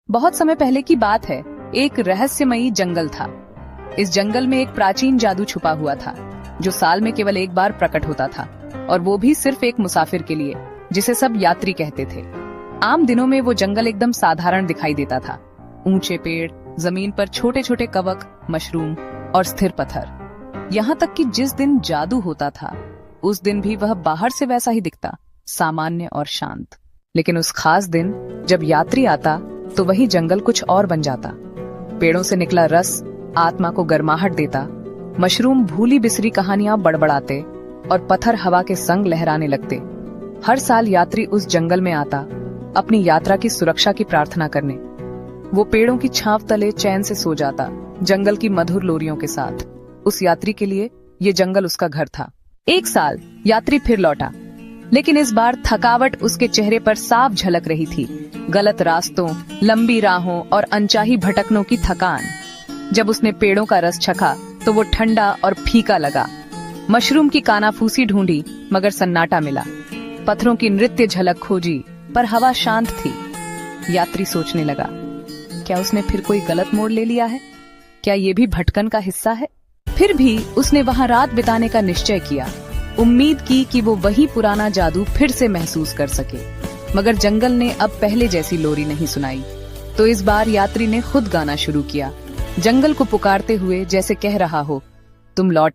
बहुत समय पहले की बात है। एक रहस्यमयी जंगल था। इस जंगल में एक प्राचीन जादू छुपा हुआ था, जो साल में केवल एक बार प्रकट होता था, और वो भी सिर्फ एक मुसाफिर के लिए, जिसे सब यात्री कहते थे। आम दिनों में वो जंगल एकदम साधारण दिखाई देता था। ऊंचे पेड़, जमीन पर छोटे छोटे कवक, मशरूम और स्थिर पत्थर। यहाँ तक कि जिस दिन जादू होता था, उस दिन भी वह बाहर से वैसा ही दिखता, सामान्य और शांत। लेकिन उस खास दिन जब यात्री आता, तो वही जंगल कुछ और बन जाता। पेड़ों से निकला रस आत्मा को गर्माहट देता, मशरूम भूली बिसरी कहानियां बड़बड़ाते और पत्थर हवा के संग लहराने लगते। हर साल यात्री उस जंगल में आता, अपनी यात्रा की सुरक्षा की प्रार्थना करने। वो पेड़ों की छांव तले चैन से सो जाता, जंगल की मधुर लोरियों के साथ। उस यात्री के लिए ये जंगल उसका घर था। एक साल यात्री फिर लौटा, लेकिन इस बार थकावट उसके चेहरे पर साफ झलक रही थी। गलत रास्तों, लंबी राहों और अनचाही भटकनों की थकान। जब उसने पेड़ों का रस चखा, तो वो ठंडा और फीका लगा। मशरूम की कानाफूसी ढूंढी, मगर सन्नाटा मिला। पत्थरों की नृत्य झलक खोजी, पर हवा शांत थी। यात्री सोचने लगा, क्या उसने फिर कोई गलत मोड़ ले लिया है? क्या ये भी भटकन का हिस्सा है? फिर भी उसने वहां रात बिताने का निश्चय किया। उम्मीद की कि वो वही पुराना जादू फिर से महसूस कर सके। मगर जंगल ने अब पहले जैसी लोरी नहीं सुनाई। तो इस बार यात्री ने खुद गाना शुरू किया, जंगल को पुकारते हुए, जैसे कह रहा हो, तुम लौट